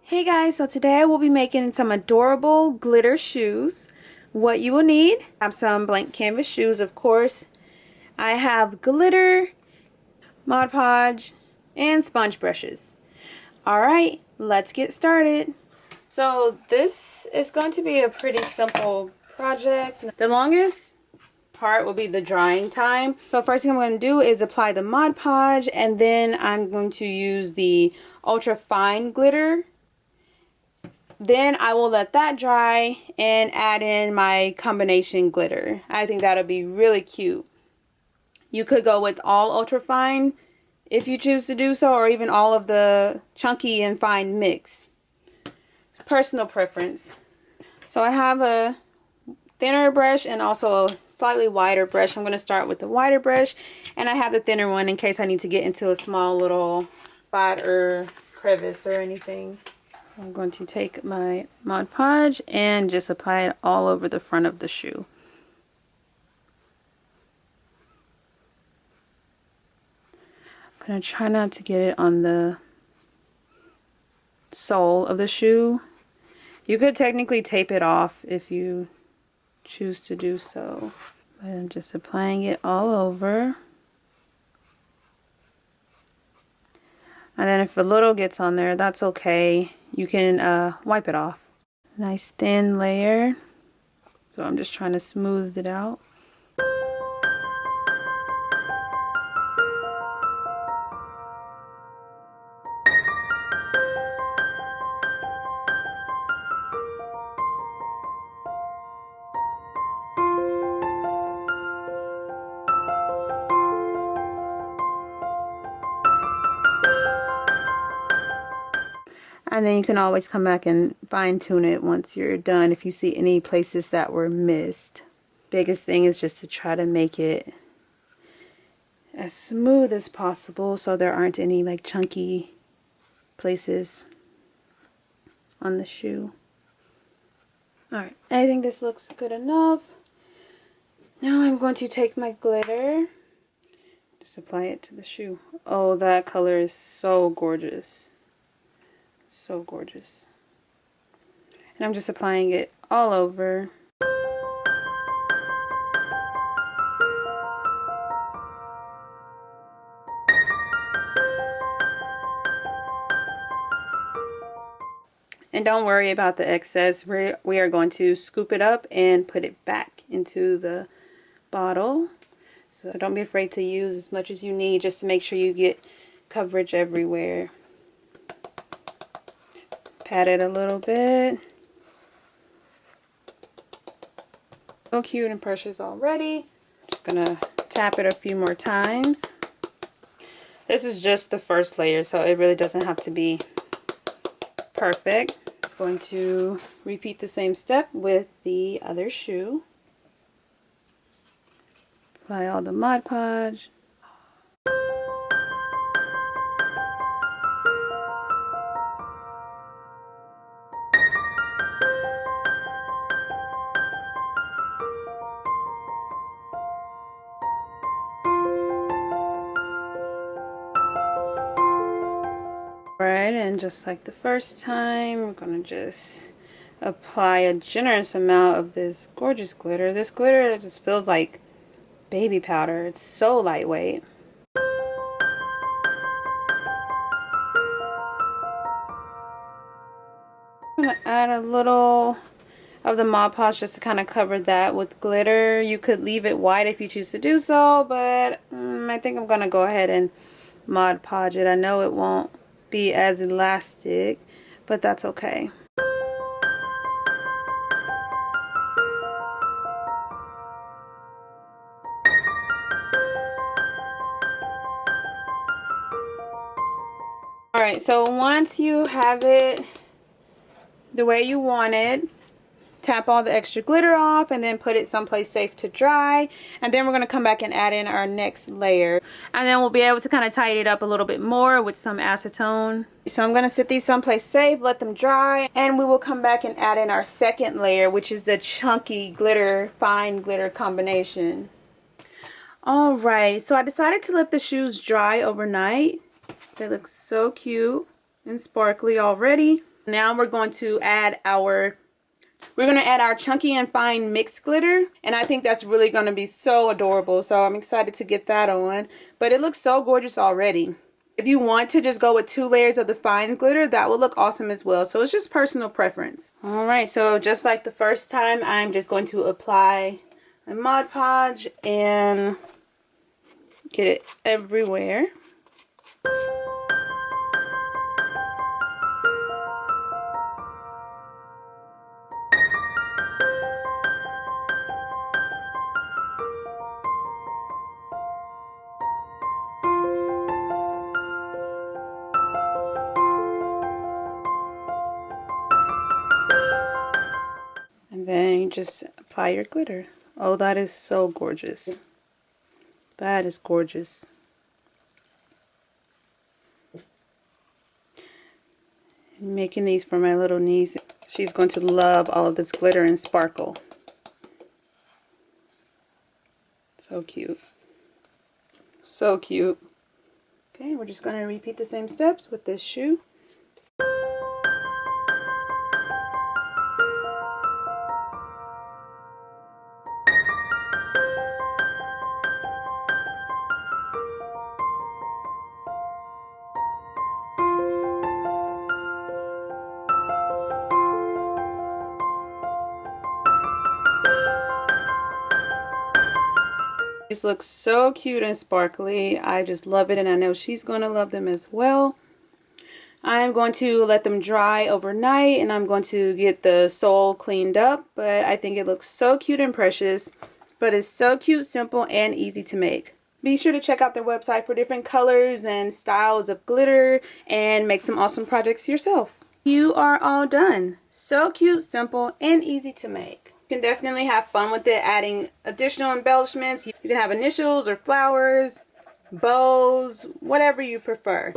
Hey guys, so today I will be making some adorable glitter shoes. What you will need, I have some blank canvas shoes, of course. I have glitter, Mod Podge, and sponge brushes. Alright, let's get started. So this is going to be a pretty simple project. The longest part will be the drying time. So first thing I'm going to do is apply the Mod Podge, and then I'm going to use the ultra fine glitter. Then I will let that dry and add in my combination glitter. I think that'll be really cute. You could go with all ultra fine if you choose to do so, or even all of the chunky and fine mix. Personal preference. So I have a thinner brush and also a slightly wider brush. I'm going to start with the wider brush, and I have the thinner one in case I need to get into a small little spot or crevice or anything. I'm going to take my Mod Podge and just apply it all over the front of the shoe. I'm going to try not to get it on the sole of the shoe. You could technically tape it off if you choose to do so. But I'm just applying it all over. And then if a little gets on there, that's okay. You can wipe it off. Nice thin layer. So I'm just trying to smooth it out. And then you can always come back and fine tune it once you're done if you see any places that were missed. Biggest thing is just to try to make it as smooth as possible so there aren't any like chunky places on the shoe. Alright, I think this looks good enough. Now I'm going to take my glitter, just apply it to the shoe. Oh, that color is so gorgeous. So gorgeous. And I'm just applying it all over. And don't worry about the excess. We are going to scoop it up and put it back into the bottle. So don't be afraid to use as much as you need just to make sure you get coverage everywhere. Pat it a little bit. So cute and precious already. Just gonna tap it a few more times. This is just the first layer, so it really doesn't have to be perfect. Just going to repeat the same step with the other shoe. Apply all the Mod Podge. Alright, and just like the first time, we're going to just apply a generous amount of this gorgeous glitter. This glitter just feels like baby powder. It's so lightweight. I'm going to add a little of the Mod Podge just to kind of cover that with glitter. You could leave it white if you choose to do so, but I think I'm going to go ahead and Mod Podge it. I know it won't be as elastic, but that's okay. Alright, so once you have it the way you want it, tap all the extra glitter off and then put it someplace safe to dry, and then we're going to come back and add in our next layer, and then we'll be able to kind of tidy it up a little bit more with some acetone. So I'm going to sit these someplace safe, let them dry, and we will come back and add in our second layer, which is the chunky glitter, fine glitter combination. Alright, so I decided to let the shoes dry overnight. They look so cute and sparkly already. Now we're going to add our chunky and fine mixed glitter, and I think that's really going to be so adorable. So I'm excited to get that on, but it looks so gorgeous already. If you want to just go with 2 layers of the fine glitter, that will look awesome as well. So it's just personal preference. Alright, so just like the first time, I'm just going to apply my Mod Podge and get it everywhere. And then you just apply your glitter. Oh, that is so gorgeous. That is gorgeous. I'm making these for my little niece. She's going to love all of this glitter and sparkle. So cute. So cute. Okay, we're just going to repeat the same steps with this shoe. These look so cute and sparkly. I just love it, and I know she's going to love them as well. I'm going to let them dry overnight, and I'm going to get the sole cleaned up, but I think it looks so cute and precious. But it's so cute, simple, and easy to make. Be sure to check out their website for different colors and styles of glitter and make some awesome projects yourself. You are all done. So cute, simple, and easy to make. You can definitely have fun with it, adding additional embellishments. You can have initials or flowers, bows, whatever you prefer.